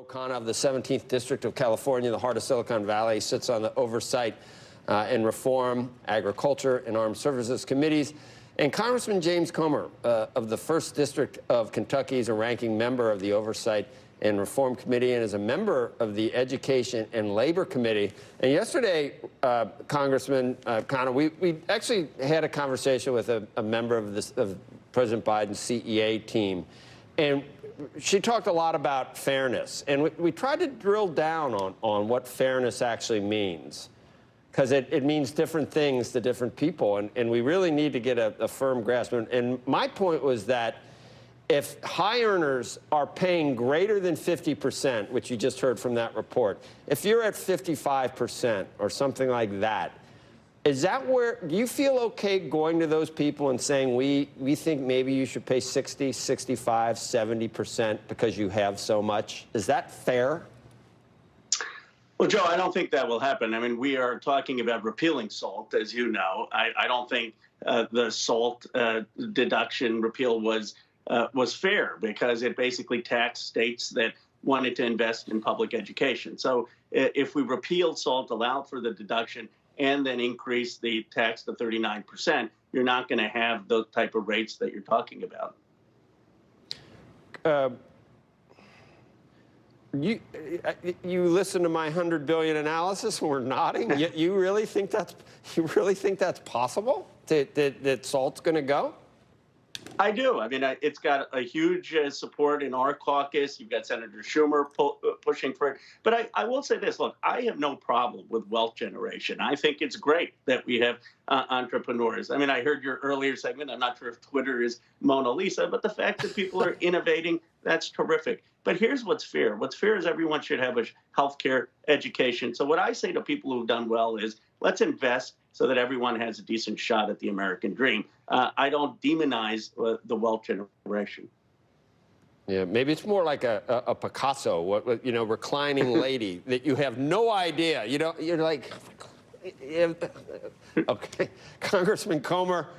Khanna of the 17th District of California, the heart of Silicon Valley, sits on the Oversight and Reform, Agriculture, and Armed Services Committees. And Congressman James Comer of the 1st District of Kentucky is a ranking member of the Oversight and Reform Committee and is a member of the Education and Labor Committee. And yesterday, Congressman Khanna, we actually had a conversation with a member of President Biden's CEA team. And she talked a lot about fairness. And we tried to drill down on what fairness actually means, because it means different things to different people. And we really need to get a firm grasp. And my point was that if high earners are paying greater than 50%, which you just heard from that report, if you're at 55% or something like that, is that where, do you feel okay going to those people and saying, we think maybe you should pay 60, 65, 70% because you have so much? Is that fair? Well, Joe, I don't think that will happen. I mean, we are talking about repealing SALT, as you know. I don't think the SALT deduction repeal was fair, because it basically taxed states that wanted to invest in public education. So if we repealed SALT, allowed for the deduction, and then increase the tax to 39%, you're not going to have the type of rates that you're talking about. You listen to my 100 billion analysis and we're nodding. You really think that's possible that SALT's going to go? I do. I mean, it's got a huge support in our caucus. You've got Senator Schumer pushing for it. But I will say this. Look, I have no problem with wealth generation. I think it's great that we have entrepreneurs. I mean, I heard your earlier segment. I'm not sure if Twitter is Mona Lisa, but the fact that people are innovating, that's terrific. But here's what's fair. What's fair is everyone should have a healthcare education. So what I say to people who've done well is, let's invest so that everyone has a decent shot at the American dream. I don't demonize the wealth generation. Yeah, maybe it's more like a Picasso, reclining lady that you have no idea. You're like, okay, Congressman Comer,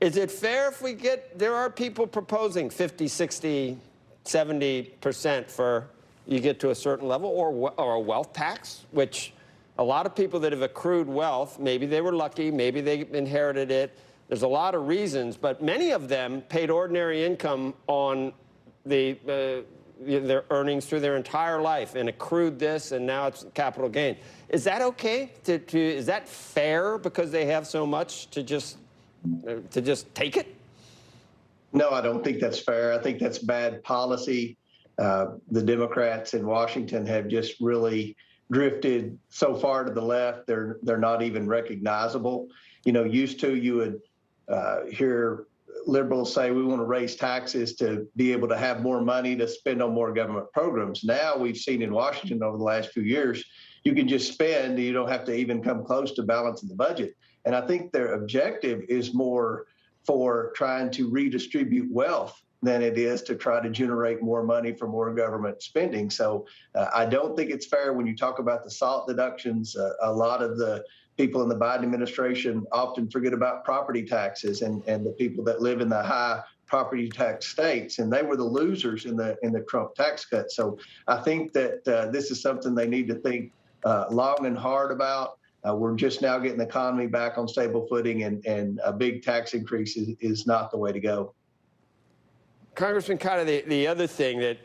is it fair if there are people proposing 50, 60, 70% for you get to a certain level, or a wealth tax, which a lot of people that have accrued wealth, maybe they were lucky, maybe they inherited it. There's a lot of reasons, but many of them paid ordinary income on their earnings through their entire life and accrued this, and now it's capital gain. Is that okay? Is that fair because they have so much to just take it? No, I don't think that's fair. I think that's bad policy. The Democrats in Washington have just really drifted so far to the left, they're not even recognizable. Used to, you would hear liberals say we want to raise taxes to be able to have more money to spend on more government programs. Now we've seen in Washington over the last few years, you can just spend, you don't have to even come close to balancing the budget. And I think their objective is more for trying to redistribute wealth than it is to try to generate more money for more government spending. So I don't think it's fair when you talk about the SALT deductions. A lot of the people in the Biden administration often forget about property taxes and the people that live in the high property tax states, and they were the losers in the Trump tax cut. So I think that this is something they need to think long and hard about. We're just now getting the economy back on stable footing, and a big tax increase is not the way to go. Congressman, kind of the other thing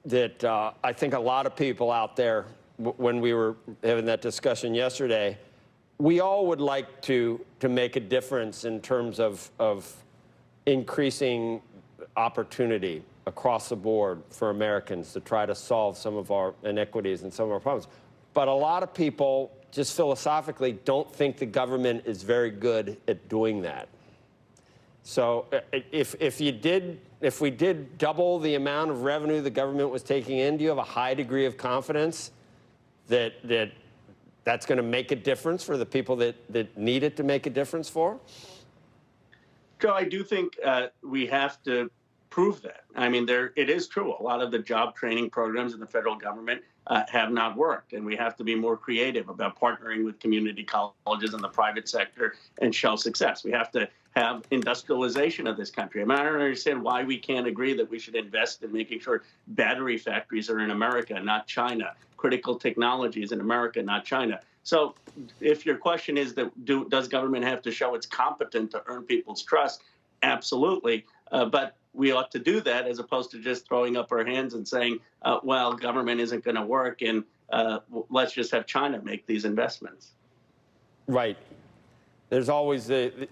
that I think a lot of people out there, when we were having that discussion yesterday, we all would like to make a difference in terms of increasing opportunity across the board for Americans to try to solve some of our inequities and some of our problems. But a lot of people just philosophically don't think the government is very good at doing that. So if we did double the amount of revenue the government was taking in, do you have a high degree of confidence that that's going to make a difference for the people that need it to make a difference for? Joe, I do think we have to prove that. I mean, it is true. A lot of the job training programs in the federal government have not worked, and we have to be more creative about partnering with community colleges and the private sector and show success. We have to have industrialization of this country. I mean, I don't understand why we can't agree that we should invest in making sure battery factories are in America, not China, critical technologies in America, not China. So if your question is that does government have to show it's competent to earn people's trust? Absolutely. But we ought to do that as opposed to just throwing up our hands and saying, well, government isn't going to work, and let's just have China make these investments. Right. There's always the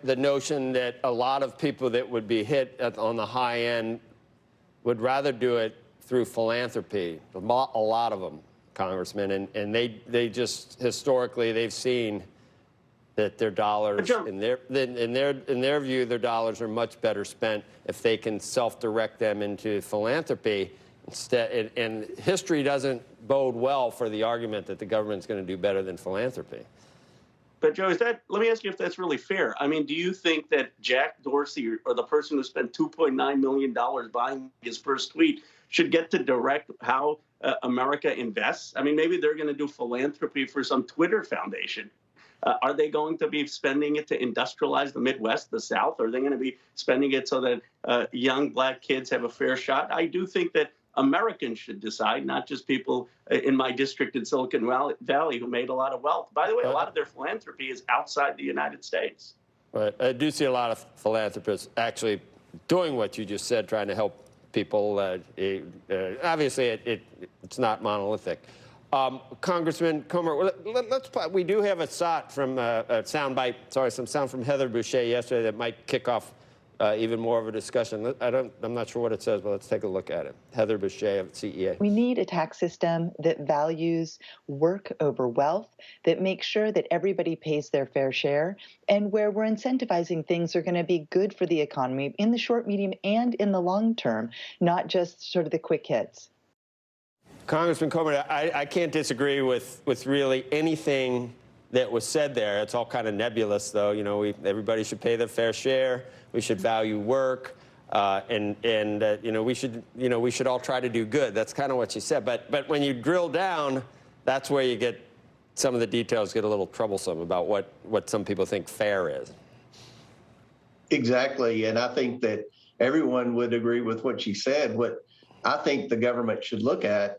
notion that a lot of people that would be hit on the high end would rather do it through philanthropy. A lot of them, Congressman, and they just historically they've seen that their dollars, in their view, their dollars are much better spent if they can self-direct them into philanthropy instead. And history doesn't bode well for the argument that the government's going to do better than philanthropy. But Joe, let me ask you if that's really fair. I mean, do you think that Jack Dorsey or the person who spent $2.9 million buying his first tweet should get to direct how America invests? I mean, maybe they're going to do philanthropy for some Twitter foundation. Are they going to be spending it to industrialize the Midwest, the South? Or are they going to be spending it so that young black kids have a fair shot? I do think that Americans should decide, not just people in my district in Silicon Valley who made a lot of wealth. By the way, a lot of their philanthropy is outside the United States. Right. I do see a lot of philanthropists actually doing what you just said, trying to help people. Obviously, it's not monolithic. Congressman Comer, we do have a shot from some sound from Heather Boucher yesterday that might kick off even more of a discussion. I'm not sure what it says, but let's take a look at it. Heather Boucher of CEA. We need a tax system that values work over wealth, that makes sure that everybody pays their fair share, and where we're incentivizing things that are going to be good for the economy in the short, medium, and in the long term, not just sort of the quick hits. Congressman Comer, I can't disagree with really anything that was said there. It's all kind of nebulous, though. You know, everybody should pay their fair share. We should value work, and we should all try to do good. That's kind of what you said. But when you drill down, that's where you get some of the details get a little troublesome about what some people think fair is. Exactly, and I think that everyone would agree with what she said. What I think the government should look at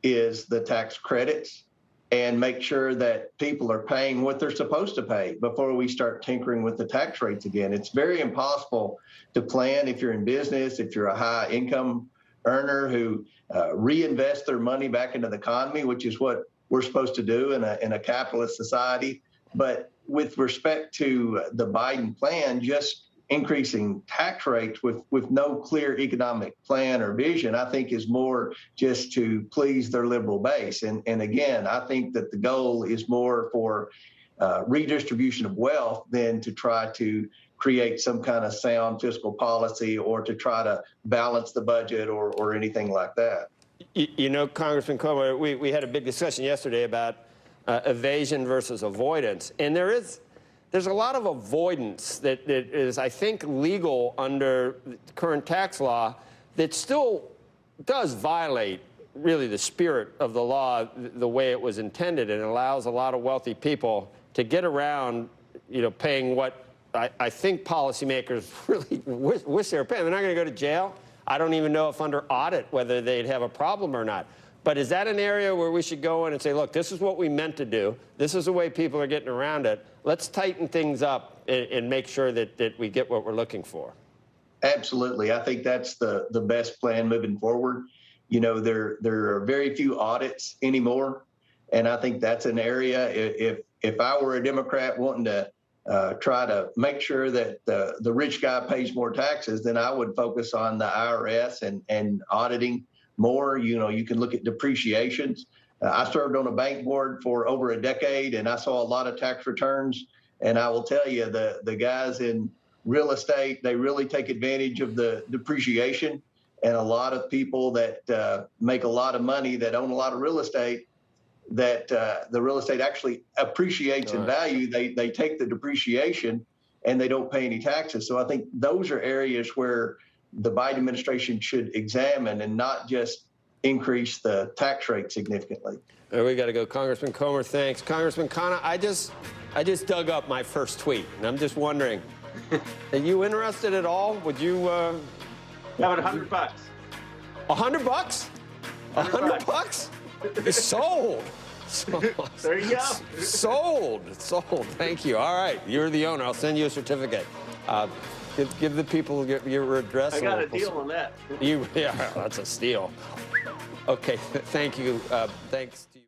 is the tax credits and make sure that people are paying what they're supposed to pay before we start tinkering with the tax rates again. It's very impossible to plan if you're in business, if you're a high income earner who reinvest their money back into the economy, which is what we're supposed to do in a capitalist society. But with respect to the Biden plan, just increasing tax rates with no clear economic plan or vision, I think is more just to please their liberal base. And again, I think that the goal is more for redistribution of wealth than to try to create some kind of sound fiscal policy or to try to balance the budget or anything like that. You know, Congressman Comer, we had a big discussion yesterday about evasion versus avoidance, and there's a lot of avoidance that is, I think, legal under current tax law that still does violate really the spirit of the law the way it was intended, and allows a lot of wealthy people to get around, paying what I think policymakers really wish they were paying. They're not going to go to jail. I don't even know if under audit whether they'd have a problem or not. But is that an area where we should go in and say, look, this is what we meant to do. This is the way people are getting around it. Let's tighten things up and make sure that we get what we're looking for. Absolutely. I think that's the best plan moving forward. There are very few audits anymore. And I think that's an area, if I were a Democrat wanting to try to make sure that the rich guy pays more taxes, then I would focus on the IRS and auditing more. You can look at depreciations. I served on a bank board for over a decade, and I saw a lot of tax returns. And I will tell you, the guys in real estate, they really take advantage of the depreciation. And a lot of people that make a lot of money, that own a lot of real estate, that the real estate actually appreciates in value. They take the depreciation and they don't pay any taxes. So I think those are areas where the Biden administration should examine and not just increase the tax rate significantly. We got to go. Congressman Comer, thanks. Congressman Khanna, I just dug up my first tweet, and I'm just wondering, are you interested at all? Would you? How about $100? $100? $100? It's sold. There you go. Sold. Thank you. All right, you're the owner. I'll send you a certificate. Give the people your address. I got a deal on that. Yeah, that's a steal. Okay, thank you. Thanks to you.